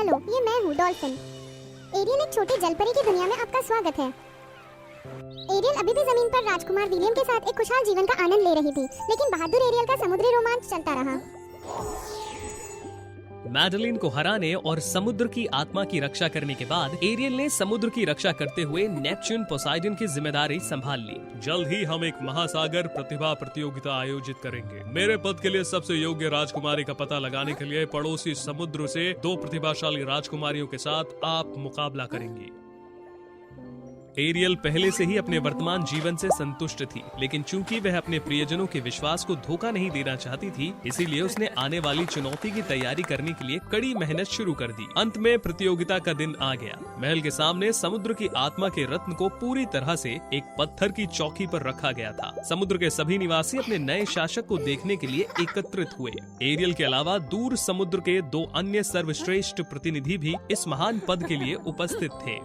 Hello, ये मैं हूँ डॉल्फिन। एरियल एक छोटी जलपरी की दुनिया में आपका स्वागत है। एरियल अभी भी जमीन पर राजकुमार विलियम के साथ एक खुशहाल जीवन का आनंद ले रही थी, लेकिन बहादुर एरियल का समुद्री रोमांच चलता रहा। मैडलिन को हराने और समुद्र की आत्मा की रक्षा करने के बाद एरियल ने समुद्र की रक्षा करते हुए नेपच्यून पोसाइडन की जिम्मेदारी संभाल ली। जल्द ही हम एक महासागर प्रतिभा प्रतियोगिता आयोजित करेंगे। मेरे पद के लिए सबसे योग्य राजकुमारी का पता लगाने के लिए पड़ोसी समुद्र से 2 प्रतिभाशाली राजकुमारियों के साथ आप मुकाबला करेंगी। एरियल पहले से ही अपने वर्तमान जीवन से संतुष्ट थी, लेकिन चूंकि वह अपने प्रियजनों के विश्वास को धोखा नहीं देना चाहती थी, इसीलिए उसने आने वाली चुनौती की तैयारी करने के लिए कड़ी मेहनत शुरू कर दी। अंत में प्रतियोगिता का दिन आ गया। महल के सामने समुद्र की आत्मा के रत्न को पूरी तरह से एक पत्थर की चौकी पर रखा गया था। समुद्र के सभी निवासी अपने नए शासक को देखने के लिए एकत्रित हुए। एरियल के अलावा दूर समुद्र के 2 अन्य सर्वश्रेष्ठ प्रतिनिधि भी इस महान पद के लिए उपस्थित थे।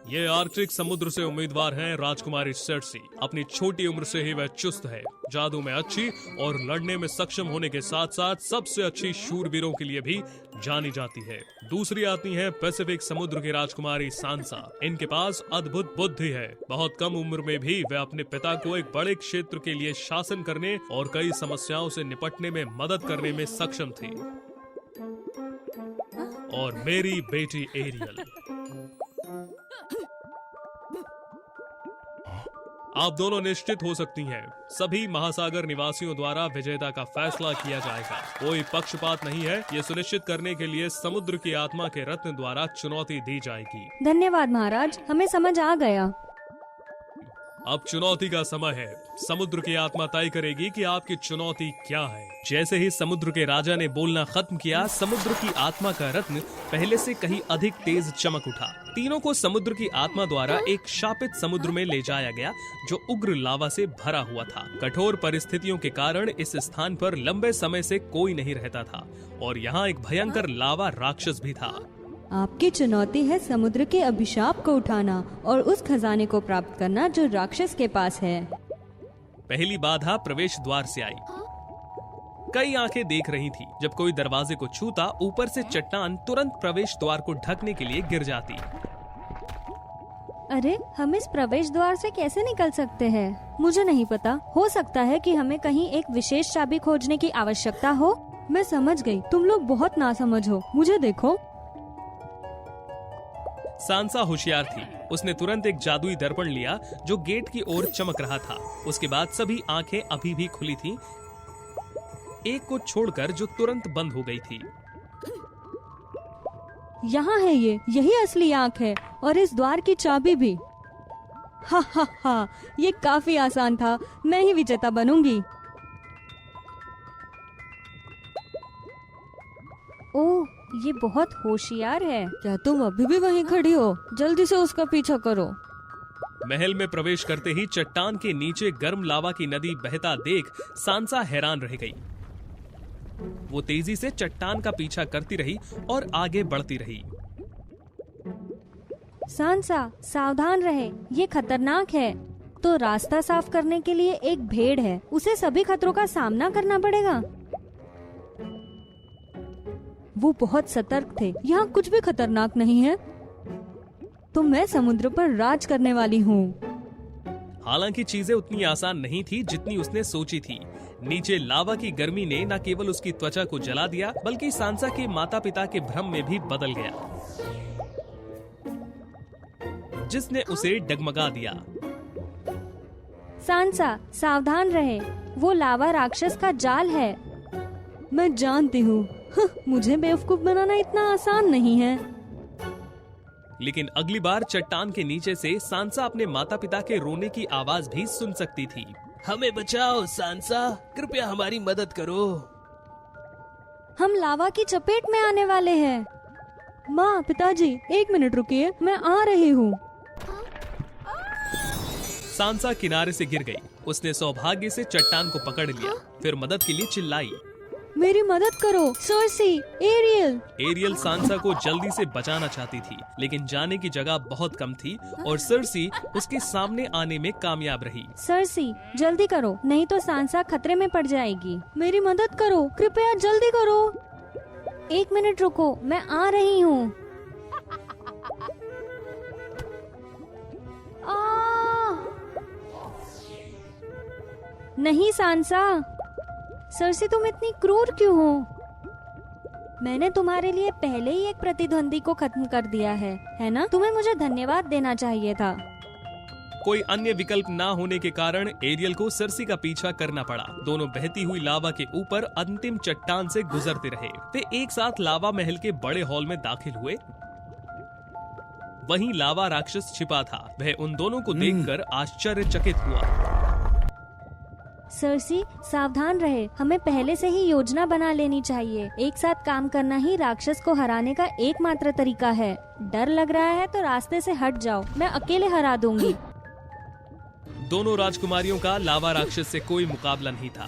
ये आर्कटिक समुद्र से उम्मीदवार हैं राजकुमारी सर्सी। अपनी छोटी उम्र से ही वह चुस्त है, जादू में अच्छी और लड़ने में सक्षम होने के साथ साथ सबसे अच्छी शूरवीरों के लिए भी जानी जाती है। दूसरी आती है पैसिफिक समुद्र की राजकुमारी सांसा। इनके पास अद्भुत बुद्धि है। बहुत कम उम्र में भी वह अपने पिता को एक बड़े क्षेत्र के लिए शासन करने और कई समस्याओं से निपटने में मदद करने में सक्षम थी। और मेरी बेटी एरियल। आप दोनों निश्चित हो सकती हैं, सभी महासागर निवासियों द्वारा विजेता का फैसला किया जाएगा। कोई पक्षपात नहीं है। ये सुनिश्चित करने के लिए समुद्र की आत्मा के रत्न द्वारा चुनौती दी जाएगी। धन्यवाद महाराज, हमें समझ आ गया। अब चुनौती का समय है। समुद्र की आत्मा तय करेगी कि आपकी चुनौती क्या है। जैसे ही समुद्र के राजा ने बोलना खत्म किया, समुद्र की आत्मा का रत्न पहले से कहीं अधिक तेज चमक उठा। तीनों को समुद्र की आत्मा द्वारा एक शापित समुद्र में ले जाया गया, जो उग्र लावा से भरा हुआ था। कठोर परिस्थितियों के कारण इस स्थान पर लंबे समय से कोई नहीं रहता था और यहाँ एक भयंकर लावा राक्षस भी था। आपकी चुनौती है समुद्र के अभिशाप को उठाना और उस खजाने को प्राप्त करना जो राक्षस के पास है। पहली बाधा प्रवेश द्वार से आई। कई आंखें देख रही थी। जब कोई दरवाजे को छूता, ऊपर से चट्टान तुरंत प्रवेश द्वार को ढकने के लिए गिर जाती। अरे, हम इस प्रवेश द्वार से कैसे निकल सकते हैं? मुझे नहीं पता। हो सकता है कि हमें कहीं एक विशेष चाबी खोजने की आवश्यकता हो। मैं समझ गई, तुम लोग बहुत नासमझ हो। मुझे देखो। सांसा होशियार थी। उसने तुरंत एक जादुई दर्पण लिया जो गेट की ओर चमक रहा था। उसके बाद सभी आंखें अभी भी खुली थीं, एक को छोड़कर जो तुरंत बंद हो गई थी। यहाँ है यही असली आँख है और इस द्वार की चाबी भी। हा हा हा, ये काफी आसान था। मैं ही विजेता बनूंगी। ओह, ये बहुत होशियार है। क्या तुम अभी भी वहीं खड़ी हो? जल्दी से उसका पीछा करो। महल में प्रवेश करते ही चट्टान के नीचे गर्म लावा की नदी बहता देख सांसा हैरान रह गई। वो तेजी से चट्टान का पीछा करती रही और आगे बढ़ती रही। सांसा, सावधान रहे, ये खतरनाक है। तो रास्ता साफ करने के लिए एक भेड़ है, उसे सभी खतरों का सामना करना पड़ेगा। वो बहुत सतर्क थे। यहाँ कुछ भी खतरनाक नहीं है। तो मैं समुद्र पर राज करने वाली हूँ। हालांकि चीजें उतनी आसान नहीं थी जितनी उसने सोची थी। नीचे लावा की गर्मी ने न केवल उसकी त्वचा को जला दिया, बल्कि सांसा के माता पिता के भ्रम में भी बदल गया, जिसने उसे डगमगा दिया। सांसा, सावधान रहे, वो लावा राक्षस का जाल है। मैं जानती हूँ। मुझे बेवकूफ बनाना इतना आसान नहीं है। लेकिन अगली बार चट्टान के नीचे से सांसा अपने माता पिता के रोने की आवाज भी सुन सकती थी। हमें बचाओ सांसा, कृपया हमारी मदद करो। हम लावा की चपेट में आने वाले हैं। माँ, पिताजी, 1 मिनट रुकिए, मैं आ रही हूँ। सांसा किनारे से गिर गई। उसने सौभाग्य से चट्टान को पकड़ लिया, फिर मदद के लिए चिल्लाई, मेरी मदद करो, सर्सी, एरियल। एरियल सांसा को जल्दी से बचाना चाहती थी, लेकिन जाने की जगह बहुत कम थी और सर्सी उसके सामने आने में कामयाब रही। सर्सी, जल्दी करो, नहीं तो सांसा खतरे में पड़ जाएगी। मेरी मदद करो, कृपया जल्दी करो। 1 मिनट रुको, मैं आ रही हूँ। नहीं सांसा, सरसी तुम इतनी क्रूर क्यों हो? मैंने तुम्हारे लिए पहले ही एक प्रतिद्वंदी को खत्म कर दिया है ना? तुम्हें मुझे धन्यवाद देना चाहिए था। कोई अन्य विकल्प ना होने के कारण एरियल को सरसी का पीछा करना पड़ा। दोनों बहती हुई लावा के ऊपर अंतिम चट्टान से गुजरते रहे। वे एक साथ लावा महल के बड़े हॉल में दाखिल हुए। वहीं लावा राक्षस छिपा था। वह उन दोनों को देखकर आश्चर्यचकित हुआ। सरसी सावधान रहे, हमें पहले से ही योजना बना लेनी चाहिए। एक साथ काम करना ही राक्षस को हराने का एकमात्र तरीका है। डर लग रहा है तो रास्ते से हट जाओ, मैं अकेले हरा दूंगी। दोनों राजकुमारियों का लावा राक्षस से कोई मुकाबला नहीं था।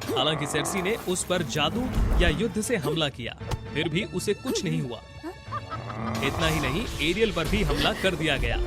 हालांकि सरसी ने उस पर जादू या युद्ध से हमला किया, फिर भी उसे कुछ नहीं हुआ। इतना ही नहीं, एरियल पर भी हमला कर दिया गया।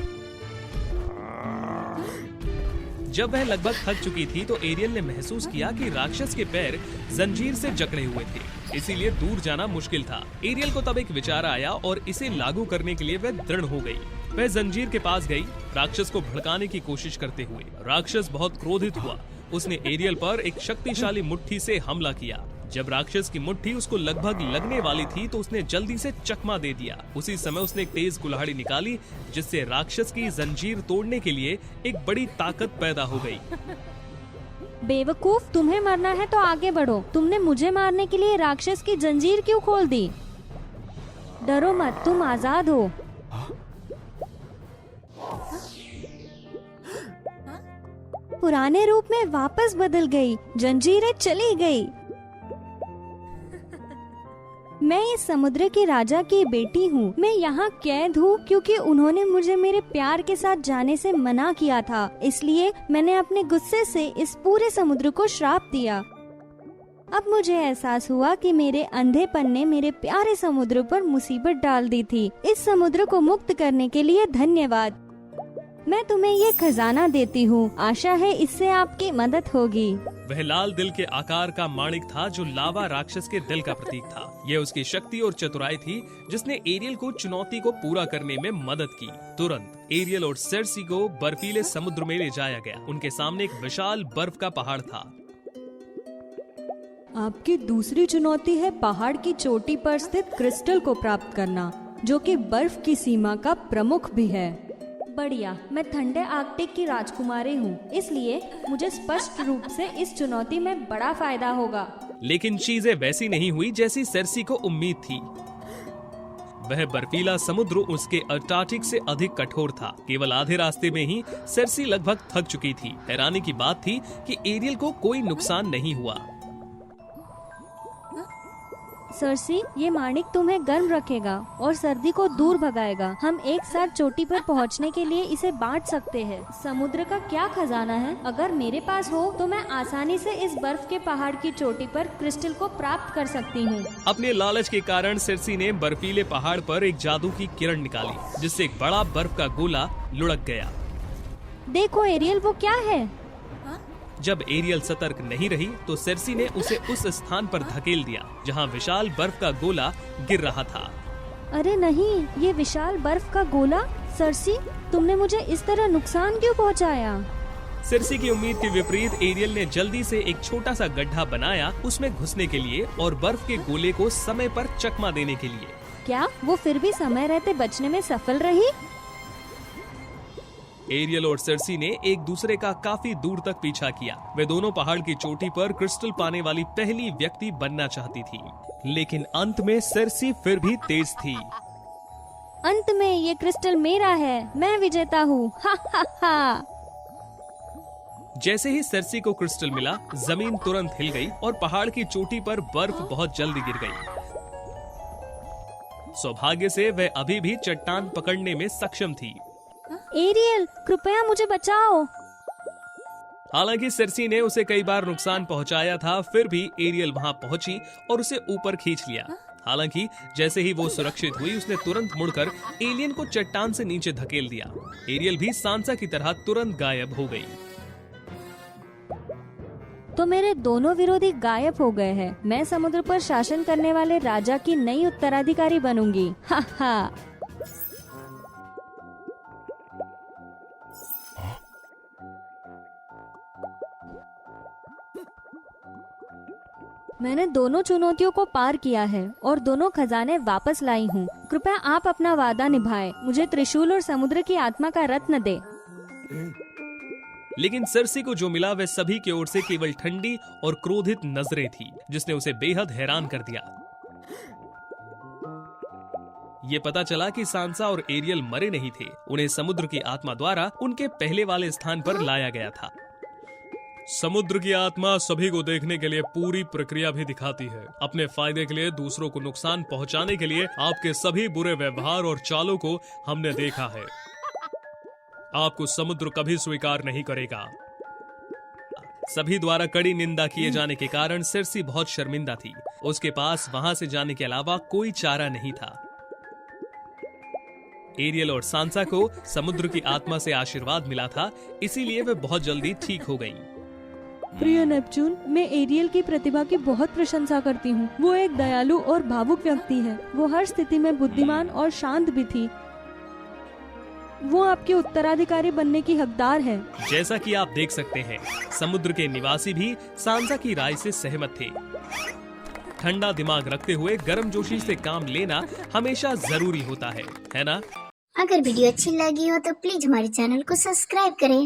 जब वह लगभग थक चुकी थी तो एरियल ने महसूस किया कि राक्षस के पैर जंजीर से जकड़े हुए थे, इसीलिए दूर जाना मुश्किल था। एरियल को तब एक विचार आया और इसे लागू करने के लिए वह दृढ़ हो गई। वह जंजीर के पास गई, राक्षस को भड़काने की कोशिश करते हुए। राक्षस बहुत क्रोधित हुआ। उसने एरियल पर एक शक्तिशाली मुट्ठी से हमला किया। जब राक्षस की मुट्ठी उसको लगभग लगने वाली थी तो उसने जल्दी से चकमा दे दिया। उसी समय उसने एक तेज कुल्हाड़ी निकाली, जिससे राक्षस की जंजीर तोड़ने के लिए एक बड़ी ताकत पैदा हो गई। बेवकूफ, तुम्हें मरना है तो आगे बढ़ो। तुमने मुझे मारने के लिए राक्षस की जंजीर क्यों खोल दी? डरो मत, तुम आजाद हो। पुराने रूप में वापस बदल गई, जंजीरें चली गई। मैं इस समुद्र के राजा की बेटी हूँ। मैं यहाँ कैद हूँ क्योंकि उन्होंने मुझे मेरे प्यार के साथ जाने से मना किया था। इसलिए मैंने अपने गुस्से से इस पूरे समुद्र को श्राप दिया। अब मुझे एहसास हुआ कि मेरे अंधेपन ने मेरे प्यारे समुद्र पर मुसीबत डाल दी थी। इस समुद्र को मुक्त करने के लिए धन्यवाद। मैं तुम्हें ये खजाना देती हूँ। आशा है इससे आपकी मदद होगी। वह लाल दिल के आकार का माणिक था जो लावा राक्षस के दिल का प्रतीक था। यह उसकी शक्ति और चतुराई थी जिसने एरियल को चुनौती को पूरा करने में मदद की। तुरंत एरियल और सरसी को बर्फीले समुद्र में ले जाया गया। उनके सामने एक विशाल बर्फ का पहाड़ था। आपकी दूसरी चुनौती है पहाड़ की चोटी पर स्थित क्रिस्टल को प्राप्त करना, जो कि बर्फ की सीमा का प्रमुख भी है। बढ़िया, मैं ठंडे आर्कटिक की राजकुमारी हूँ, इसलिए मुझे स्पष्ट रूप से इस चुनौती में बड़ा फायदा होगा। लेकिन चीजें वैसी नहीं हुई जैसी सरसी को उम्मीद थी। वह बर्फीला समुद्र उसके अंटार्कटिक से अधिक कठोर था। केवल आधे रास्ते में ही सरसी लगभग थक चुकी थी। हैरानी की बात थी कि एरियल को कोई नुकसान नहीं हुआ। सरसी, ये माणिक तुम्हें गर्म रखेगा और सर्दी को दूर भगाएगा। हम एक साथ चोटी पर पहुंचने के लिए इसे बांट सकते हैं। समुद्र का क्या खजाना है? अगर मेरे पास हो तो मैं आसानी से इस बर्फ के पहाड़ की चोटी पर क्रिस्टल को प्राप्त कर सकती हूँ। अपने लालच के कारण सरसी ने बर्फीले पहाड़ पर एक जादू की किरण निकाली, जिससे एक बड़ा बर्फ का गोला लुढ़क गया। देखो एरियल, वो क्या है? जब एरियल सतर्क नहीं रही तो सरसी ने उसे उस स्थान पर धकेल दिया जहां विशाल बर्फ का गोला गिर रहा था। अरे नहीं, ये विशाल बर्फ का गोला! सरसी, तुमने मुझे इस तरह नुकसान क्यों पहुंचाया? सरसी की उम्मीद के विपरीत एरियल ने जल्दी से एक छोटा सा गड्ढा बनाया उसमें घुसने के लिए और बर्फ के गोले को समय पर चकमा देने के लिए। क्या वो फिर भी समय रहते बचने में सफल रही? एरियल और सरसी ने एक दूसरे का काफी दूर तक पीछा किया। वे दोनों पहाड़ की चोटी पर क्रिस्टल पाने वाली पहली व्यक्ति बनना चाहती थी, लेकिन अंत में सरसी फिर भी तेज थी। अंत में ये क्रिस्टल मेरा है, मैं विजेता हूँ। हा हा हा। जैसे ही सरसी को क्रिस्टल मिला, जमीन तुरंत हिल गई और पहाड़ की चोटी पर बर्फ बहुत जल्दी गिर गई। सौभाग्य से वह अभी भी चट्टान पकड़ने में सक्षम थी। एरियल, कृपया मुझे बचाओ। हालांकि सरसी ने उसे कई बार नुकसान पहुंचाया था, फिर भी एरियल वहां पहुंची और उसे ऊपर खींच लिया। हालांकि जैसे ही वो सुरक्षित हुई, उसने तुरंत मुड़कर एलियन को चट्टान से नीचे धकेल दिया। एरियल भी सांसा की तरह तुरंत गायब हो गई। तो मेरे दोनों विरोधी गायब हो गए हैं। मैं समुद्र पर शासन करने वाले राजा की नई उत्तराधिकारी बनूंगी। हा हा। मैंने दोनों चुनौतियों को पार किया है और दोनों खजाने वापस लाई हूँ। कृपया आप अपना वादा निभाएं। मुझे त्रिशूल और समुद्र की आत्मा का रत्न दे। लेकिन सर्सी को जो मिला वह सभी की ओर से केवल ठंडी और क्रोधित नजरें थी, जिसने उसे बेहद हैरान कर दिया। ये पता चला कि सांसा और एरियल मरे नहीं थे। उन्हें समुद्र की आत्मा द्वारा उनके पहले वाले स्थान पर लाया गया था। समुद्र की आत्मा सभी को देखने के लिए पूरी प्रक्रिया भी दिखाती है। अपने फायदे के लिए दूसरों को नुकसान पहुंचाने के लिए आपके सभी बुरे व्यवहार और चालों को हमने देखा है। आपको समुद्र कभी स्वीकार नहीं करेगा। सभी द्वारा कड़ी निंदा किए जाने के कारण सर्सी बहुत शर्मिंदा थी। उसके पास वहां से जाने के अलावा कोई चारा नहीं था। एरियल और सांसा को समुद्र की आत्मा से आशीर्वाद मिला था, इसीलिए वे बहुत जल्दी ठीक हो गईं। प्रिय नेपच्यून, मैं एरियल की प्रतिभा की बहुत प्रशंसा करती हूँ। वो एक दयालु और भावुक व्यक्ति है। वो हर स्थिति में बुद्धिमान और शांत भी थी। वो आपके उत्तराधिकारी बनने की हकदार है। जैसा कि आप देख सकते हैं, समुद्र के निवासी भी सांसा की राय से सहमत थे। ठंडा दिमाग रखते हुए गर्मजोशी से काम लेना हमेशा जरूरी होता है ना? अगर वीडियो अच्छी लगी हो तो प्लीज हमारे चैनल को सब्सक्राइब करें।